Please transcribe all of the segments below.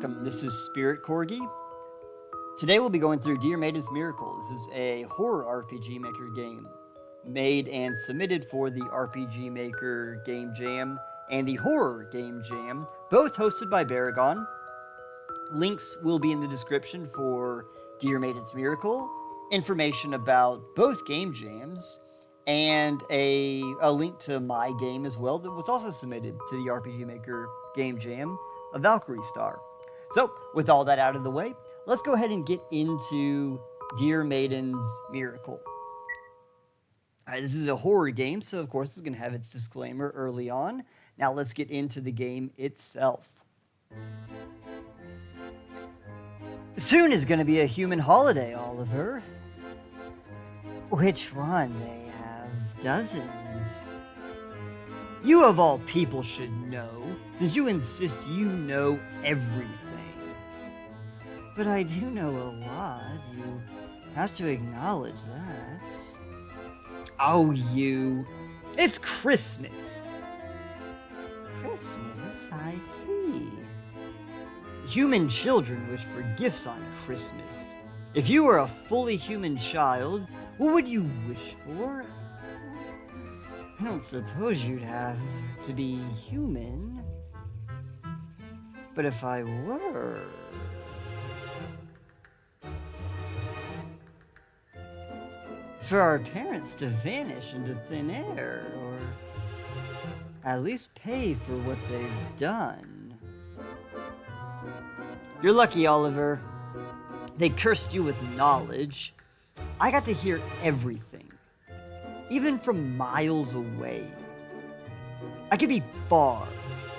welcome. This is Spirit Corgi. Today we'll be going through Dear Maiden's Miracle. This is a horror RPG Maker game made and submitted for the RPGMaker Game Jam and the Horror Game Jam, both hosted by Beregon. Links will be in the description for Dear Maiden's Miracle, information about both game jams, and a link to my game as well that was also submitted to the RPG Maker Game Jam, a Valkyrie Star. So, with all that out of the way, let's go ahead and get into Dear Maiden's Miracle. Alright, this is a horror game, so of course it's going to have its disclaimer early on. Now let's get into the game itself. Soon is going to be a human holiday, Oliver. Which one? They have dozens. You of all people should know, since you insist you know everything. But I do know a lot. You have to acknowledge that. Oh, you. It's Christmas. Christmas? I see. Human children wish for gifts on Christmas. If you were a fully human child, what would you wish for? I don't suppose you'd have to be human. But if I were... for our parents to vanish into thin air, or at least pay for what they've done. You're lucky, Oliver. They cursed you with knowledge. I got to hear everything, even from miles away. I could be far,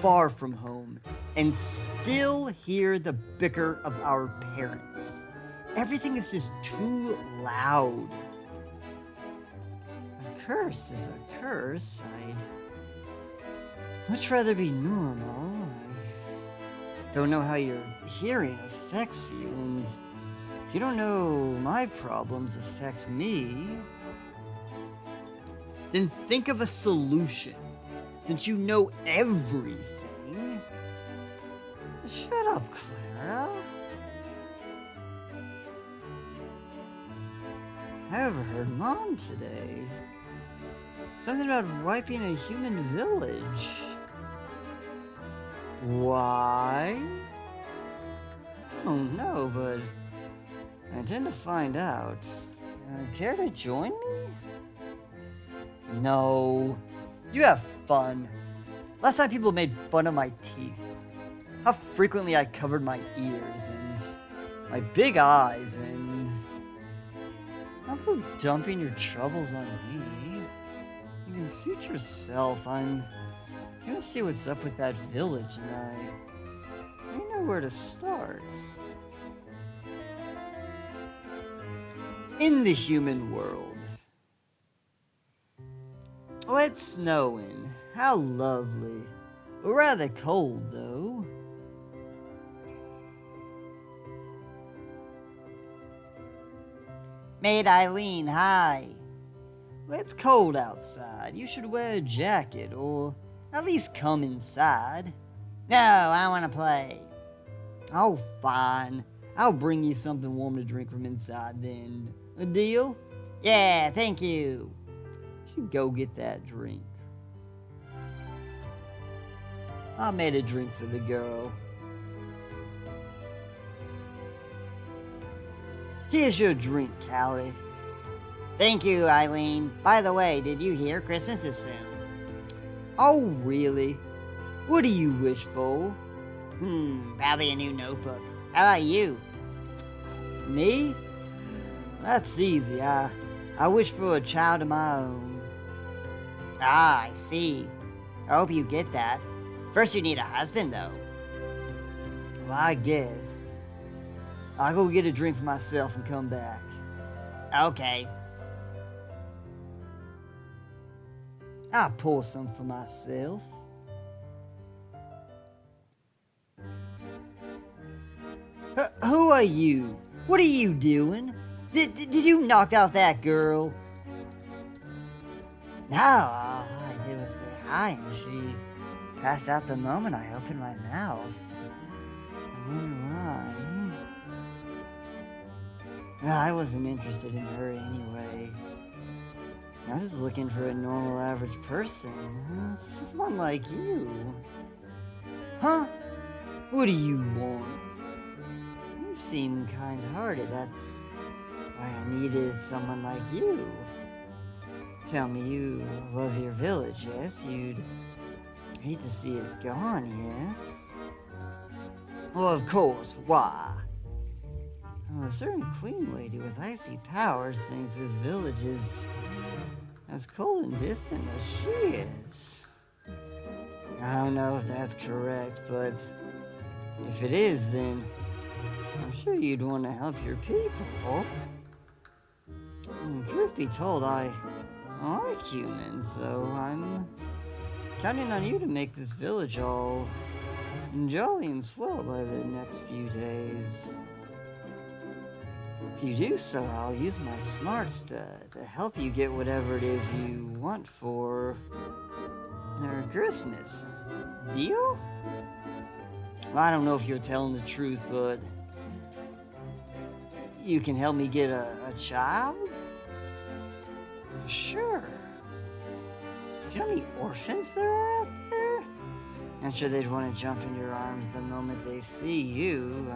far from home and still hear the bicker of our parents. Everything is just too loud. A curse is a curse. I'd much rather be normal. I don't know how your hearing affects you, and if you don't know my problems affect me, then think of a solution, since you know everything. Shut up, Clara. I overheard Mom today. Something about wiping a human village. Why? I don't know, but I intend to find out. Care to join me? No. You have fun. Last time people made fun of my teeth. How frequently I covered my ears and my big eyes, and don't go dumping your troubles on me. You can suit yourself. I'm gonna see what's up with that village, and I know where to start. In the human world. Oh, it's snowing. How lovely. Rather cold, though. Maid Eileen, hi. Well, it's cold outside. You should wear a jacket, or at least come inside. No, I want to play. Oh, fine. I'll bring you something warm to drink from inside then. A deal? Yeah, thank you. You should go get that drink. I made a drink for the girl. Here's your drink, Callie. Thank you, Eileen. By the way, did you hear Christmas is soon? Oh, really? What do you wish for? Probably a new notebook. How about you? Me? That's easy. I wish for a child of my own. Ah, I see. I hope you get that. First you need a husband, though. Well, I guess. I'll go get a drink for myself and come back. Okay. I'll pour some for myself. Who are you? What are you doing? Did you knock out that girl? No, all I did was say hi, and she passed out the moment I opened my mouth. wonder why. Well, I wasn't interested in her anyway. I was just looking for a normal average person. Someone like you. Huh? What do you want? You seem kind-hearted. That's why I needed someone like you. Tell me you love your village, yes? You'd hate to see it gone, yes? Well, of course. Why? Well, a certain queen lady with icy powers thinks this village is as cold and distant as she is. I don't know if that's correct, but if it is, then I'm sure you'd want to help your people. Truth be told, I like humans, so I'm counting on you to make this village all jolly and swell by the next few days. If you do so, I'll use my smarts to help you get whatever it is you want for Christmas. Deal? Well, I don't know if you're telling the truth, but you can help me get a child? Sure. Do you know how many orphans there are out there? I'm sure they'd want to jump in your arms the moment they see you.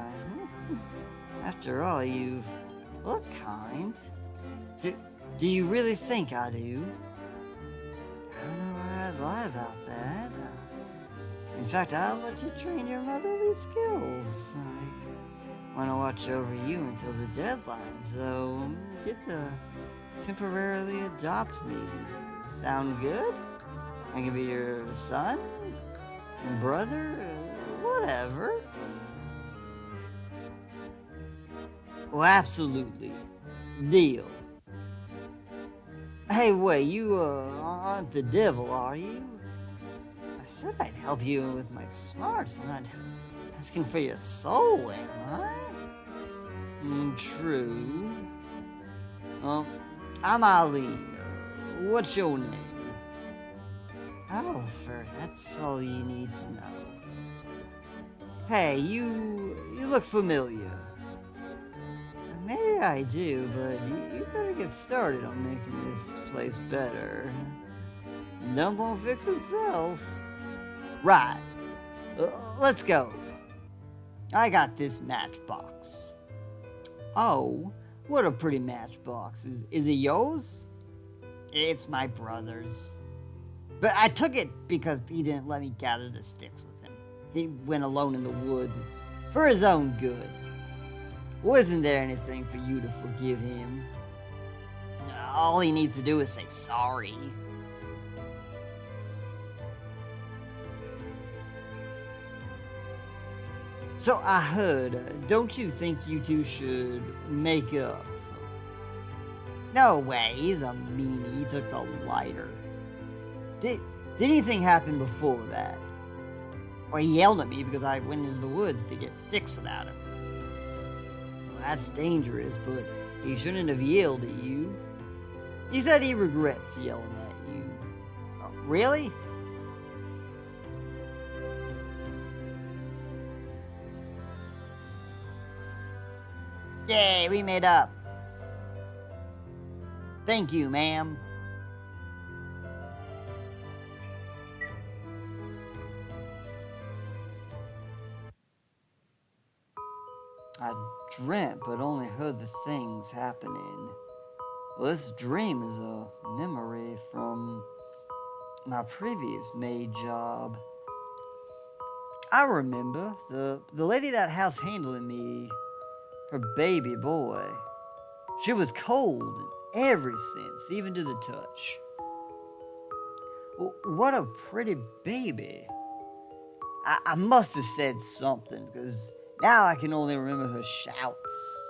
After all, you look kind. Do you really think I do? I don't know why I'd lie about that. In fact, I'll let you train your motherly skills. I want to watch over you until the deadline, so get to temporarily adopt me. Sound good? I can be your son, brother, whatever. Well, absolutely. Deal. Hey, wait, you aren't the devil, are you? I said I'd help you with my smarts. I'm not asking for your soul, am I? True. I'm Eileen. What's your name? Oliver, that's all you need to know. Hey, you look familiar. Maybe I do, but you better get started on making this place better. Dump won't fix itself. Right. Let's go. I got this matchbox. Oh, what a pretty matchbox. Is it yours? It's my brother's. But I took it because he didn't let me gather the sticks with him. He went alone in the woods. It's for his own good. Wasn't there anything for you to forgive him? All he needs to do is say sorry. So I heard, don't you think you two should make up? No way, he's a meanie. He took the lighter. Did anything happen before that? Or he yelled at me because I went into the woods to get sticks without him. Well, that's dangerous, but he shouldn't have yelled at you. He said he regrets yelling at you. Oh, really? Yay, we made up. Thank you, ma'am. I dreamt, but only heard the things happening. Well, this dream is a memory from my previous maid job. I remember the lady that house handling me, her baby boy. She was cold in every sense, even to the touch. What a pretty baby. I must have said something, because now I can only remember her shouts.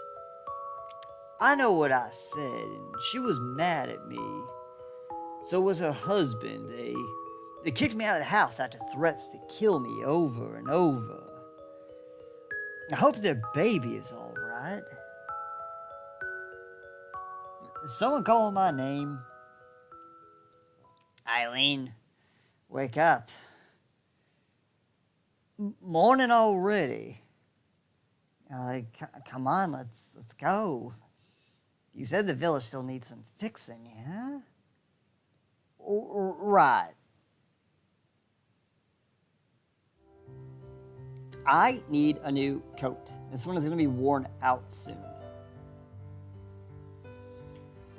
I know what I said, and she was mad at me. So was her husband. They kicked me out of the house after threats to kill me over and over. I hope their baby is all right. Is someone calling my name? Eileen, wake up. Morning already. Come on, let's go. You said the village still needs some fixing, yeah? Right. I need a new coat. This one is going to be worn out soon.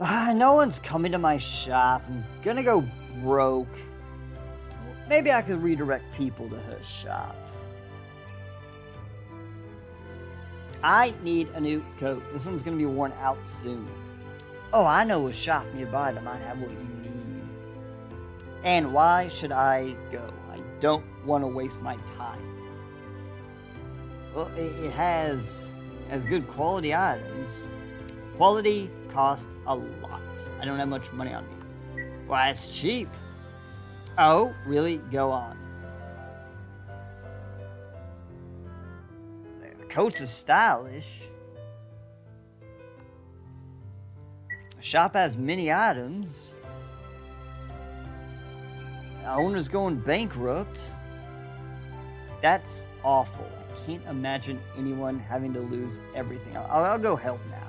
No one's coming to my shop. I'm gonna go broke. Maybe I could redirect people to her shop. I need a new coat. This one's gonna be worn out soon. Oh, I know a shop nearby that might have what you need. And why should I go? I don't want to waste my time. Well, it has good quality items. Quality cost a lot. I don't have much money on me. Why, it's cheap. Oh, really? Go on. The coats are stylish. The shop has many items. The owner's going bankrupt. That's awful. I can't imagine anyone having to lose everything. I'll go help now.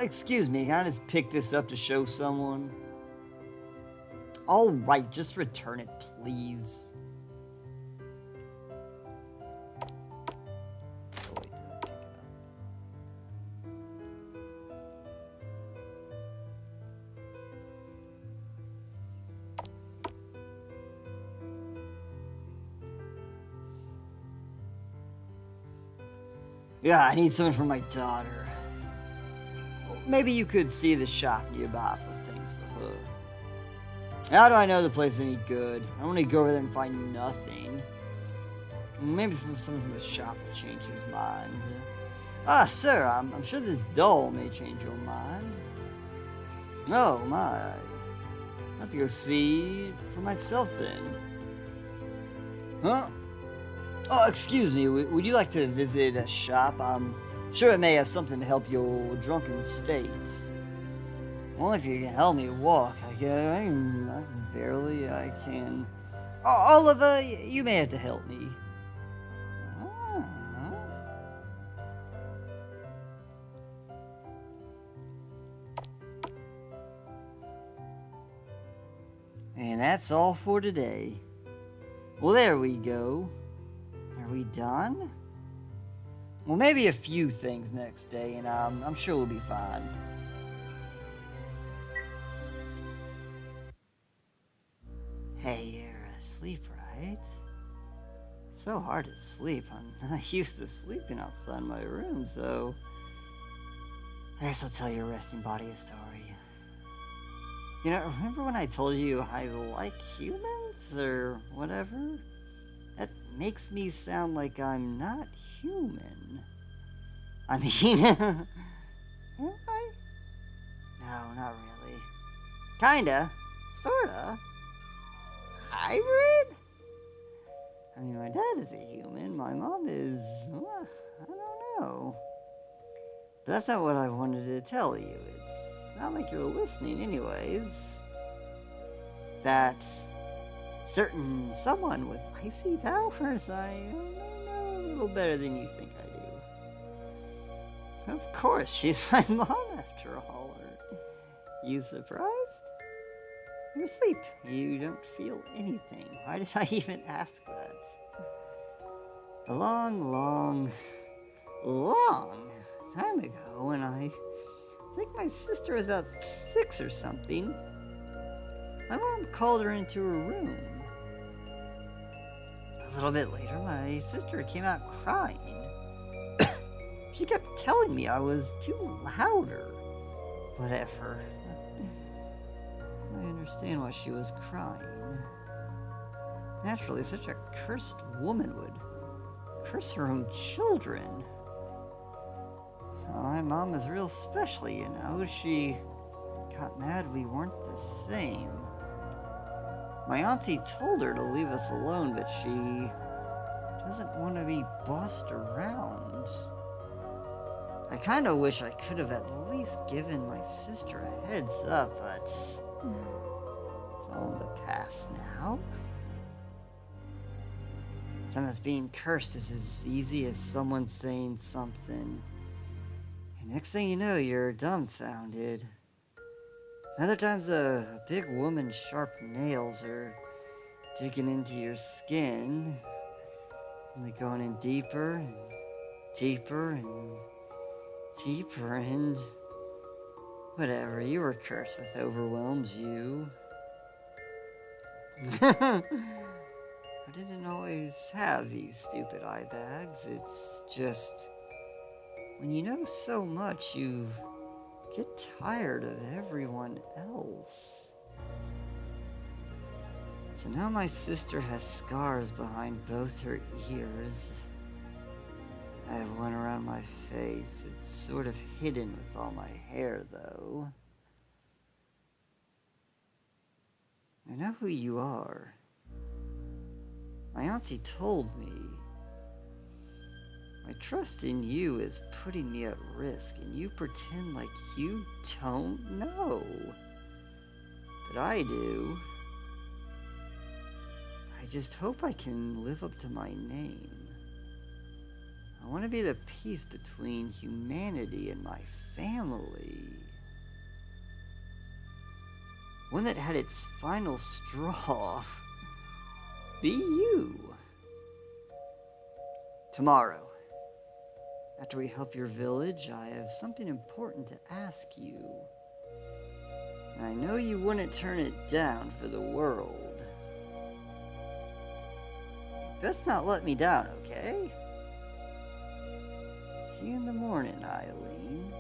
Excuse me, can I just pick this up to show someone? All right, just return it, please. Oh, wait, did I pick it up? Yeah, I need something for my daughter. Maybe you could see the shop nearby for things for her. How do I know the place is any good? I don't want to go over there and find nothing. Maybe someone from the shop will change his mind. Sir, I'm sure this doll may change your mind. Oh, my. I have to go see for myself then. Huh? Oh, excuse me, would you like to visit a shop? I'm sure it may have something to help your drunken state. Well, if you can help me walk, I can barely, I can... Oh, Oliver, you may have to help me. And that's all for today. Well, there we go. Are we done? Well, maybe a few things next day, and I'm sure we'll be fine. Hey, you're asleep, right? It's so hard to sleep. I'm not used to sleeping outside my room, so... I guess I'll tell your resting body a story. You know, remember when I told you I like humans, or whatever? That makes me sound like I'm not human. I mean, am I? No, not really. Kinda. Sorta. Hybrid? I mean, my dad is a human, my mom is... I don't know. But that's not what I wanted to tell you. It's not like you're listening anyways. That certain someone with icy powers, I may know a little better than you think I do. Of course, she's my mom after all. Are you surprised? You're asleep. You don't feel anything. Why did I even ask that? A long time ago, when I think my sister was about 6 or something, my mom called her into her room. A little bit later, my sister came out crying. She kept telling me I was too loud or whatever. I understand why she was crying. Naturally, such a cursed woman would curse her own children. My mom is real special, you know. She got mad we weren't the same. My auntie told her to leave us alone, but she doesn't want to be bossed around. I kinda wish I could have at least given my sister a heads up, but it's all in the past now. Sometimes being cursed is as easy as someone saying something. And next thing you know, you're dumbfounded. Other times, a big woman's sharp nails are digging into your skin. And they're going in deeper and deeper and deeper and... Whatever, you were cursed with overwhelms you. I didn't always have these stupid eye bags. It's just... when you know so much, you get tired of everyone else. So now my sister has scars behind both her ears. I have one around my face. It's sort of hidden with all my hair, though. I know who you are. My auntie told me. My trust in you is putting me at risk, and you pretend like you don't know. But I do. I just hope I can live up to my name. I want to be the peace between humanity and my family. One that had its final straw. Be you. Tomorrow, after we help your village, I have something important to ask you. And I know you wouldn't turn it down for the world. Best not let me down, okay? See you in the morning, Eileen.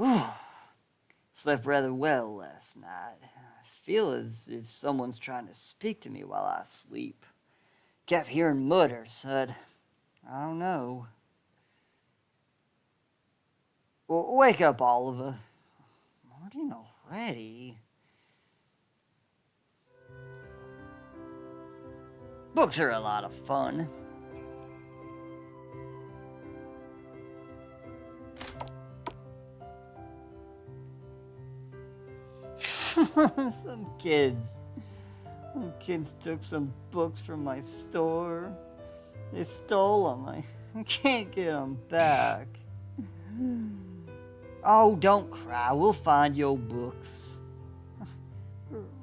Ooh, slept rather well last night. I feel as if someone's trying to speak to me while I sleep. Kept hearing mutters, said, I don't know. Well, wake up, Oliver. Morning already? Books are a lot of fun. Some kids took some books from my store. They stole them. I can't get them back. Oh, don't cry. We'll find your books.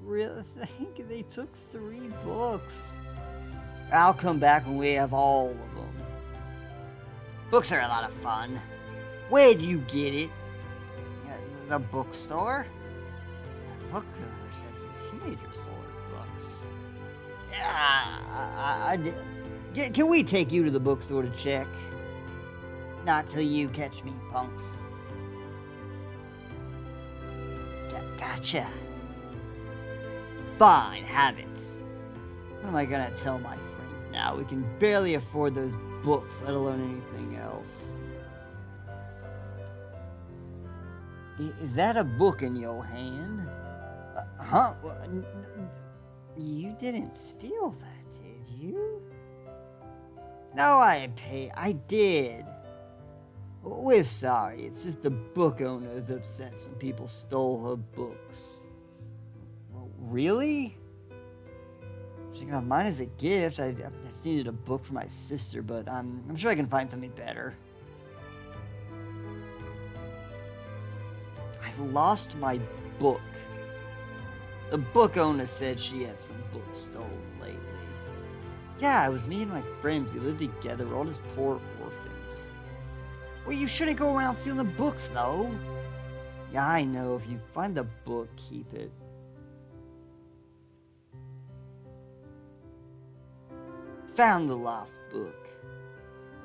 Really? Think they took 3 books. I'll come back when we have all of them. Books are a lot of fun. Where'd you get it? The bookstore? The book owner says a teenager stole her books. Yeah, I did. Can we take you to the bookstore to check? Not till you catch me, punks. Gotcha. Fine, have it. What am I gonna tell my friends now? We can barely afford those books, let alone anything else. Is that a book in your hand? Huh? You didn't steal that, did you? No, I did. We're sorry. It's just the book owner is upset some people stole her books. Really? She's gonna have mine as a gift. I just needed a book for my sister, but I'm sure I can find something better. I lost my book. The book owner said she had some books stolen lately. Yeah, it was me and my friends. We lived together. We're all just poor orphans. Well, you shouldn't go around stealing books, though. Yeah, I know. If you find the book, keep it. Found the lost book.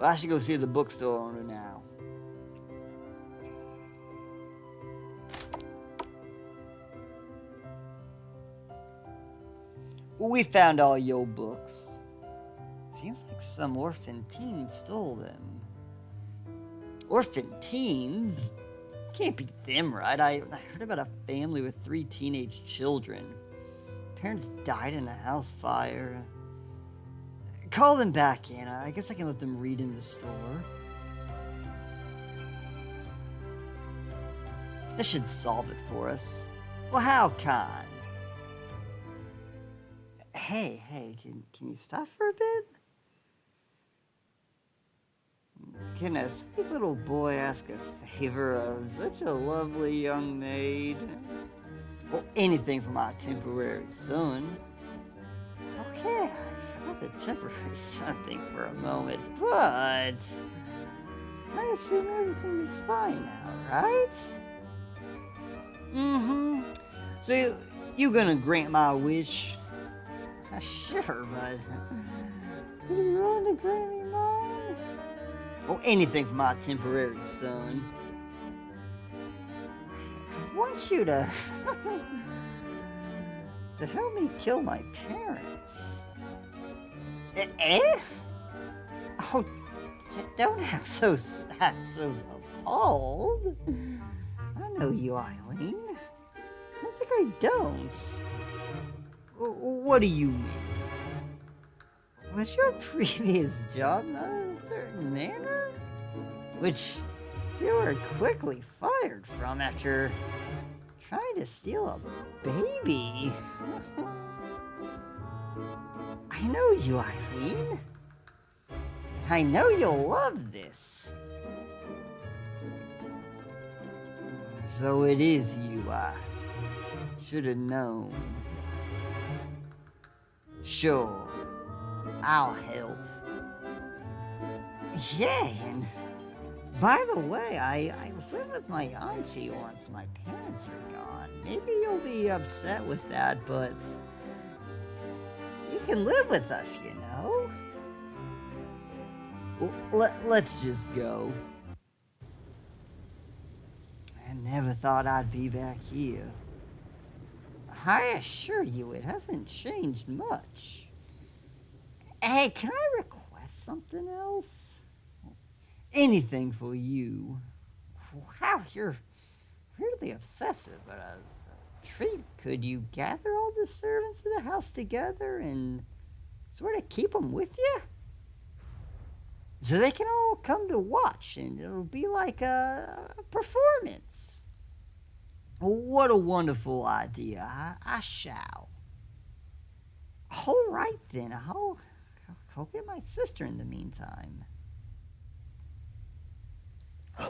Well, I should go see the bookstore owner now. Well, we found all your books. Seems like some orphan teen stole them. Orphan teens? Can't be them, right? I heard about a family with 3 teenage children. Parents died in a house fire. Call them back in. I guess I can let them read in the store. This should solve it for us. Well, how kind. Hey, can you stop for a bit? Can a sweet little boy ask a favor of such a lovely young maid? Well, anything for my temporary son. Okay, I forgot the temporary son thing for a moment, but I assume everything is fine now, right? Mm-hmm. So, you gonna grant my wish? Sure, but are you willing to grant me mine? Oh, anything for my temporary son. I want you to to help me kill my parents. Eh? Oh, don't act so appalled. I know you, Eileen. I don't think I don't. What do you mean? Was your previous job not in a certain manner? Which you were quickly fired from after trying to steal a baby. I know you, Eileen. I know you'll love this. So it is you I should have known. Sure, I'll help. Yeah, and by the way, I live with my auntie once my parents are gone. Maybe you'll be upset with that, but you can live with us, you know? Well, let's just go. I never thought I'd be back here. I assure you, it hasn't changed much. Hey, can I request something else? Anything for you. Wow, you're really obsessive, but as a treat, could you gather all the servants of the house together and sort of keep them with you? So they can all come to watch, and it'll be like a performance. What a wonderful idea. I shall. All right, then. I'll get my sister in the meantime.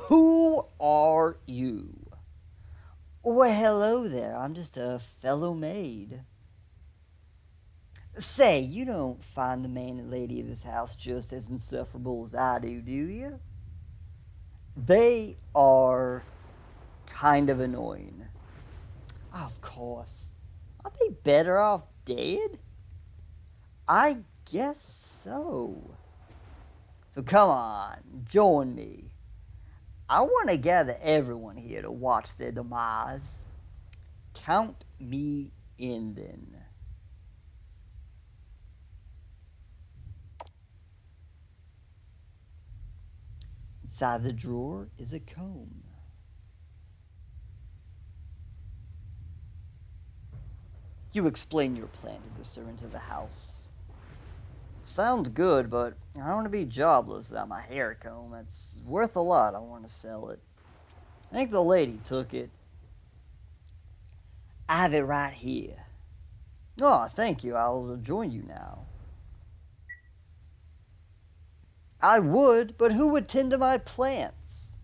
Who are you? Well, hello there. I'm just a fellow maid. Say, you don't find the man and lady of this house just as insufferable as I do you? They are kind of annoying. Of course. Aren't they better off dead? I guess so. So come on, join me. I want to gather everyone here to watch their demise. Count me in then. Inside the drawer is a comb. You explain your plan to the servants of the house. Sounds good, but I don't want to be jobless without my hair comb. It's worth a lot. I want to sell it. I think the lady took it. I have it right here. Oh, thank you. I'll join you now. I would, but who would tend to my plants?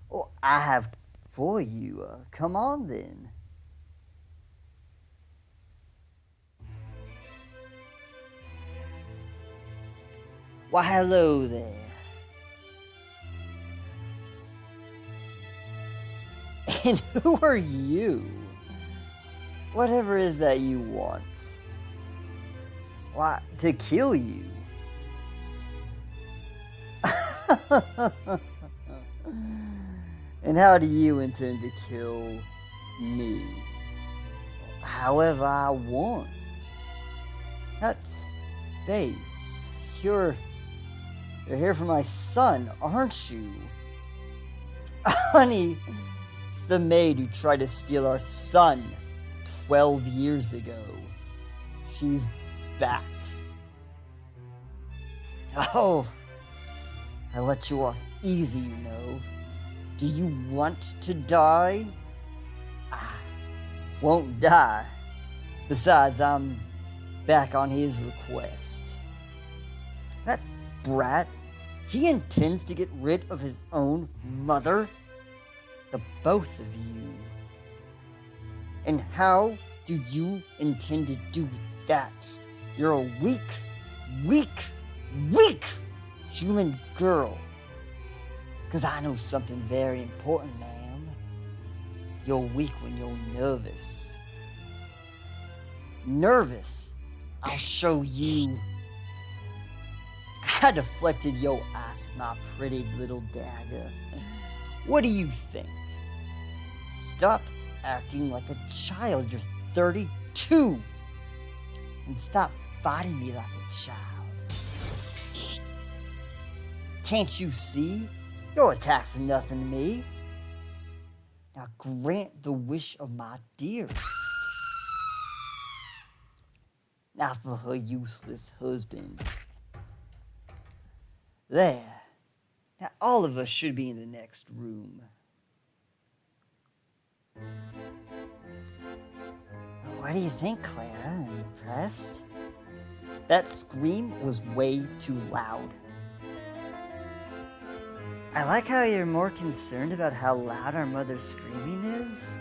Well, I have for you. Come on then. Why, hello there. And who are you? Whatever is that you want? Why, to kill you. And how do you intend to kill me? However I want. That face. You're here for my son, aren't you? Honey, it's the maid who tried to steal our son 12 years ago. She's back. Oh, I let you off easy, you know. Do you want to die? Won't die. Besides, I'm back on his request. That brat, he intends to get rid of his own mother? The both of you. And how do you intend to do that? You're a weak human girl. 'Cause I know something very important, ma'am. You're weak when you're nervous. Nervous? I'll show you. I deflected your ass with my pretty little dagger. What do you think? Stop acting like a child. You're 32. And stop fighting me like a child. Can't you see? Your attacks are nothing to me. Now grant the wish of my dearest. Now for her useless husband. There. Now all of us should be in the next room. What do you think, Clara? Impressed? That scream was way too loud. I like how you're more concerned about how loud our mother's screaming is,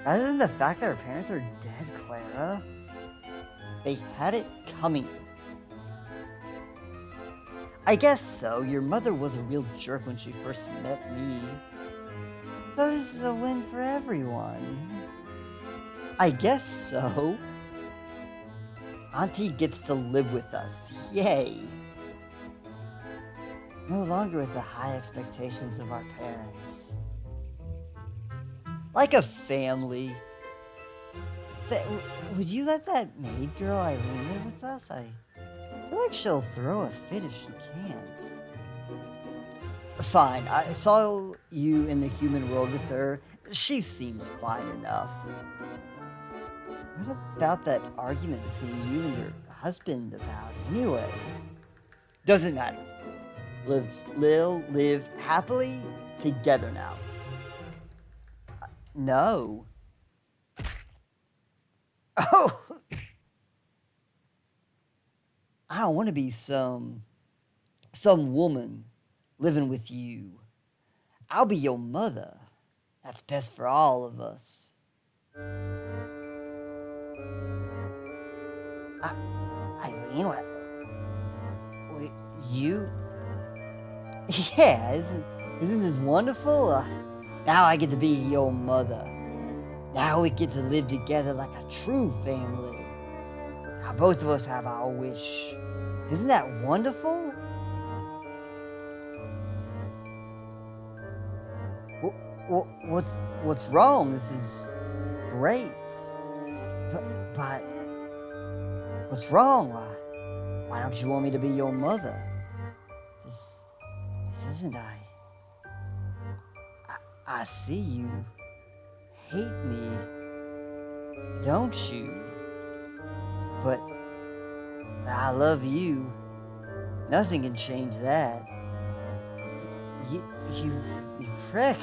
rather than the fact that our parents are dead, Clara. They had it coming. I guess so. Your mother was a real jerk when she first met me. So this is a win for everyone. I guess so. Auntie gets to live with us. Yay. No longer with the high expectations of our parents. Like a family. Say, would you let that maid girl Eileen live with us? I feel like she'll throw a fit if she can't. Fine, I saw you in the human world with her. She seems fine enough. What about that argument between you and your husband about anyway? Doesn't matter. Live happily together now. No. Oh! I don't want to be some woman living with you. I'll be your mother. That's best for all of us. Eileen, what? Wait, you? Yeah, isn't this wonderful? Now I get to be your mother. Now we get to live together like a true family. Now both of us have our wish. Isn't that wonderful? What's wrong? This is great. But what's wrong? Why don't you want me to be your mother? This isn't I see you hate me, don't you? But I love you. Nothing can change that. You prick.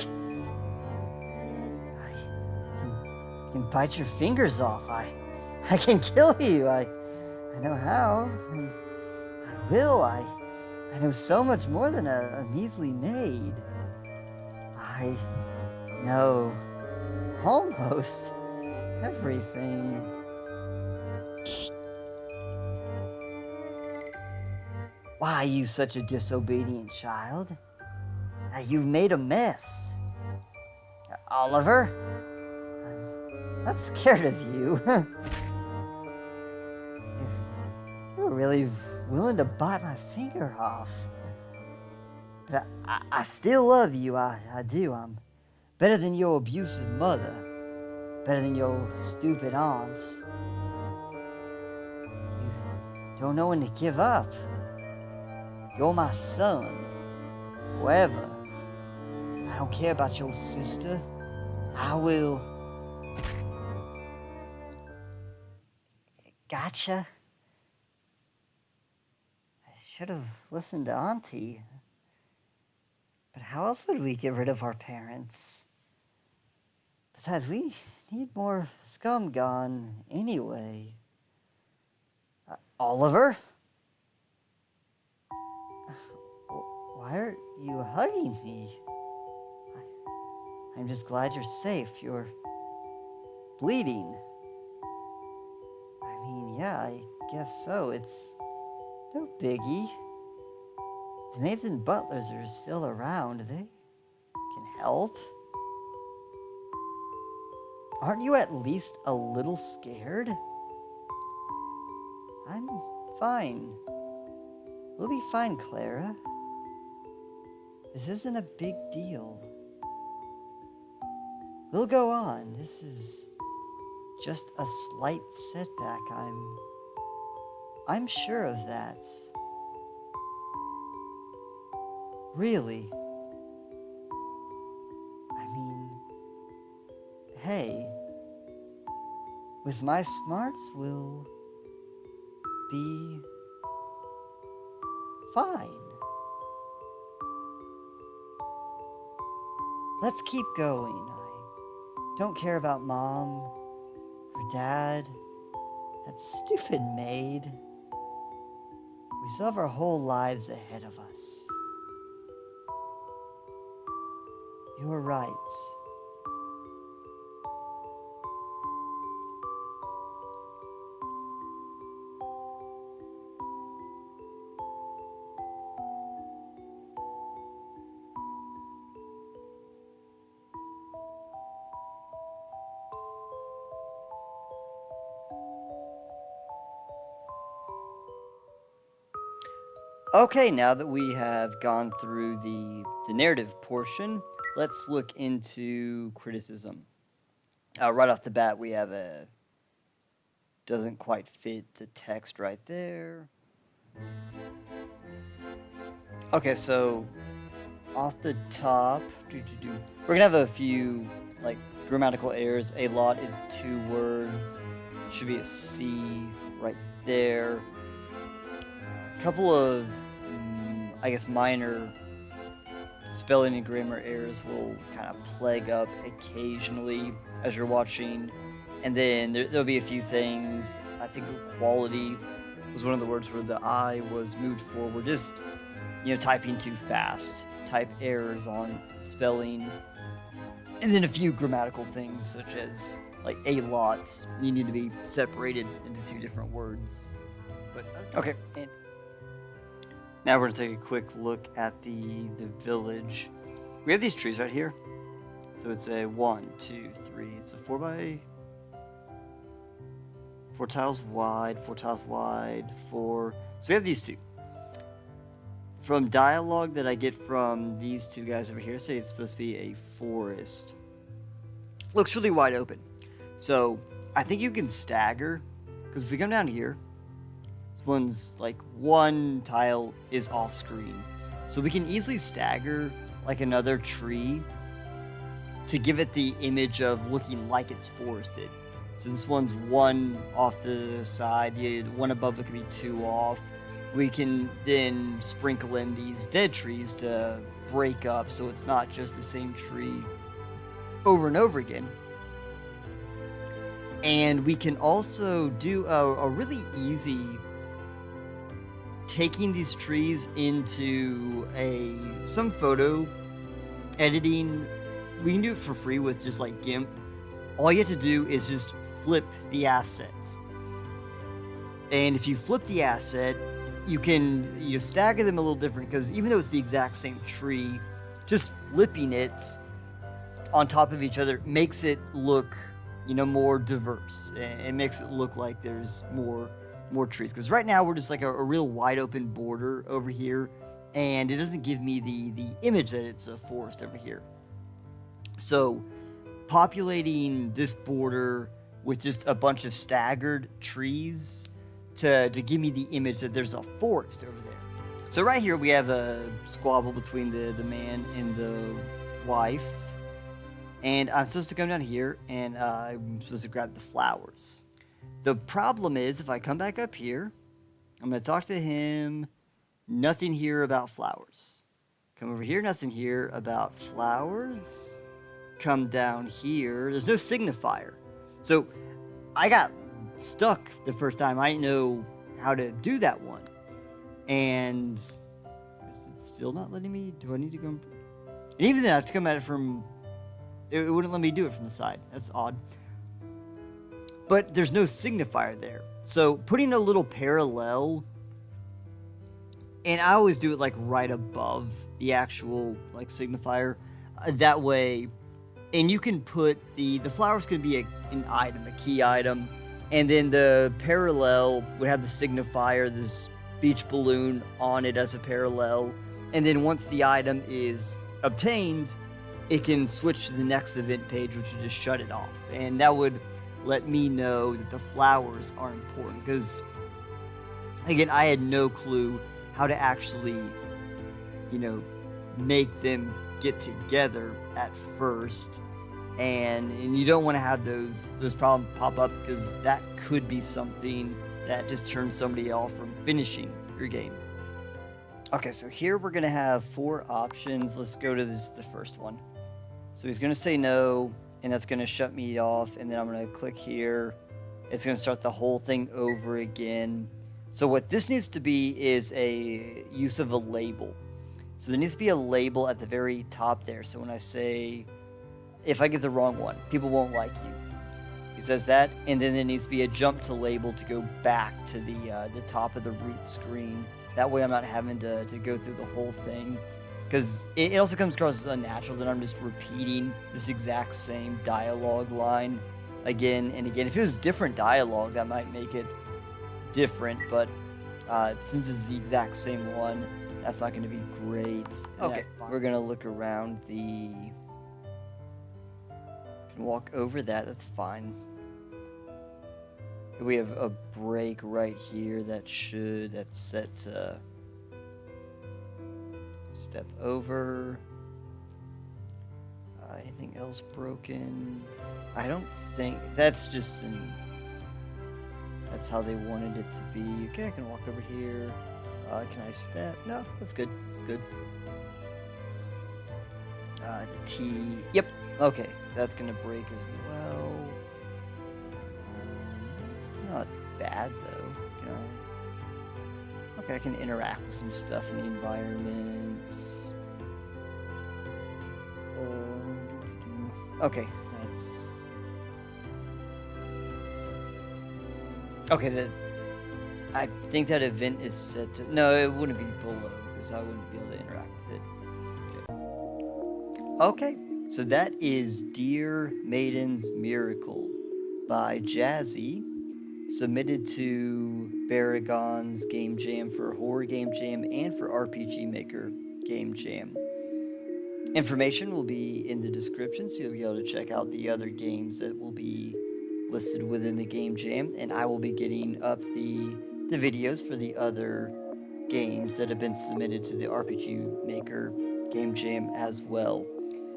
I can bite your fingers off. I can kill you. I know how. And I will. I know so much more than a measly maid. I know almost everything. Why are you such a disobedient child? You've made a mess. Oliver? I'm not scared of you. You're really willing to bite my finger off. But I still love you, I do. I'm better than your abusive mother. Better than your stupid aunts. You don't know when to give up. You're my son. Forever. I don't care about your sister. I will. Gotcha. should have listened to Auntie. But how else would we get rid of our parents? Besides, we need more scum gone anyway. Oliver? Why are you hugging me? I'm just glad you're safe. You're bleeding. I mean, yeah, I guess so. It's no biggie. The maids and butlers are still around. They can help. Aren't you at least a little scared? I'm fine. We'll be fine, Clara. This isn't a big deal. We'll go on. This is just a slight setback. I'm sure of that. Really. I mean, hey, with my smarts, we'll be fine. Let's keep going. I don't care about Mom or Dad. That stupid maid. We still have our whole lives ahead of us. You're right. Okay, now that we have gone through the narrative portion, let's look into criticism. Right off the bat, we have a doesn't quite fit the text right there. Okay, so off the top, we're gonna have a few like grammatical errors. A lot is 2 words. Should be a C right there. A couple of, I guess, minor spelling and grammar errors will kind of plague up occasionally as you're watching. And then there'll be a few things. I think quality was one of the words where the I was moved forward. Just, typing too fast. Type errors on spelling. And then a few grammatical things such as like a lot. You need to be separated into 2 different words. But okay. And now we're going to take a quick look at the village. We have these trees right here. So it's a 1, 2, 3. It's a 4 tiles wide, 4 tiles wide, 4. So we have these 2. From dialogue that I get from these 2 guys over here, say it's supposed to be a forest. Looks really wide open. So I think you can stagger, because if we come down here, this one's like 1 tile is off screen. So we can easily stagger like another tree to give it the image of looking like it's forested. So this one's 1 off the side, the one above it could be 2 off. We can then sprinkle in these dead trees to break up so it's not just the same tree over and over again. And we can also do a really easy taking these trees into some photo editing. We can do it for free with just like GIMP. All you have to do is just flip the assets. And if you flip the asset, you can stagger them a little different, because even though it's the exact same tree, just flipping it on top of each other makes it look more diverse. It makes it look like there's more trees, because right now we're just like a real wide open border over here, and it doesn't give me the image that it's a forest over here. So populating this border with just a bunch of staggered trees to give me the image that there's a forest over there. So right here we have a squabble between the man and the wife. And I'm supposed to come down here, and I'm supposed to grab the flowers. The problem is, if I come back up here, I'm going to talk to him. Nothing here about flowers. Come over here, nothing here about flowers. Come down here, there's no signifier. So I got stuck the first time. I didn't know how to do that one. And is it still not letting me? Do I need to go? And even then, I have to come at it from... It wouldn't let me do it from the side. That's odd. But there's no signifier there. So putting a little parallel... And I always do it like right above the actual like signifier. That way... And you can put the flowers could be an item, a key item. And then the parallel would have the signifier, this beach balloon on it as a parallel. And then once the item is obtained, it can switch to the next event page, which would just shut it off. And that would let me know that the flowers are important. Because, again, I had no clue how to actually, make them get together at first. And you don't want to have those problems pop up, because that could be something that just turns somebody off from finishing your game. Okay, so here we're going to have 4 options. Let's go to the first one. So he's going to say no, and that's going to shut me off, and then I'm going to click here. It's going to start the whole thing over again. So what this needs to be is a use of a label. So there needs to be a label at the very top there. So when I say, if I get the wrong one, people won't like you. He says that, and then there needs to be a jump to label to go back to the top of the root screen. That way I'm not having to go through the whole thing. Because it also comes across as unnatural that I'm just repeating this exact same dialogue line again and again. If it was different dialogue, that might make it different, but since it's the exact same one, that's not going to be great. Okay, we're going to look around can walk over that, that's fine. We have a break right here that's set to step over. Anything else broken? I don't think, that's how they wanted it to be. Okay, I can walk over here. Can I step? No, that's good. It's good. The T. Yep. Okay, so that's gonna break as well. It's not bad though. Can I? Okay, I can interact with some stuff in the environments. Okay, that's. Okay, I think that event is set to... No, it wouldn't be below, because I wouldn't be able to interact with it. Okay, so that is Dear Maiden's Miracle by Jazzy, submitted to Beregon's Game Jam for Horror Game Jam and for RPGMaker Game Jam. Information will be in the description, so you'll be able to check out the other games that will be listed within the Game Jam, and I will be getting up the videos for the other games that have been submitted to the RPGMaker Game Jam as well.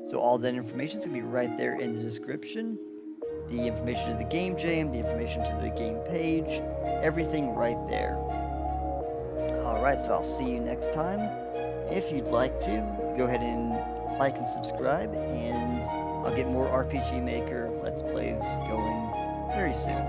So all that information is going to be right there in the description. The information to the Game Jam, the information to the game page, everything right there. Alright, so I'll see you next time. If you'd like to, go ahead and like and subscribe, and I'll get more RPG Maker Let's Plays going very soon.